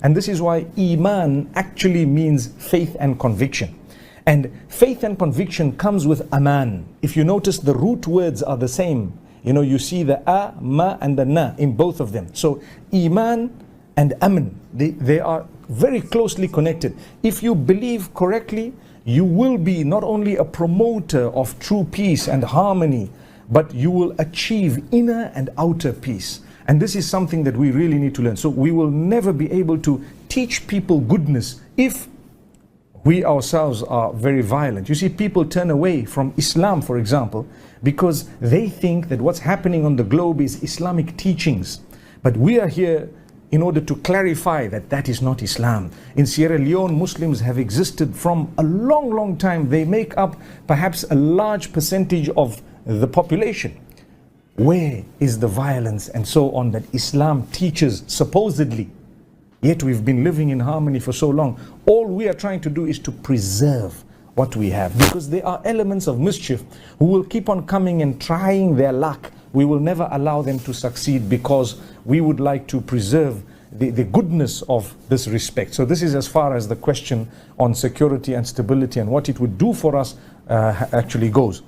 And this is why Iman actually means faith and conviction. And faith and conviction comes with Aman. If you notice, the root words are the same. You know, you see the A, Ma and the Na in both of them. So Iman and Aman, they are very closely connected. If you believe correctly, you will be not only a promoter of true peace and harmony, but you will achieve inner and outer peace. And this is something that we really need to learn. So we will never be able to teach people goodness if we ourselves are very violent. You see, people turn away from Islam, for example, because they think that what's happening on the globe is Islamic teachings. But we are here in order to clarify that that is not Islam. In Sierra Leone, Muslims have existed from a long, long time. They make up perhaps a large percentage of the population. Where is the violence and so on that Islam teaches supposedly? Yet we've been living in harmony for so long. All we are trying to do is to preserve what we have, because there are elements of mischief who will keep on coming and trying their luck. We will never allow them to succeed because we would like to preserve the goodness of this respect. So this is as far as the question on security and stability and what it would do for us actually goes.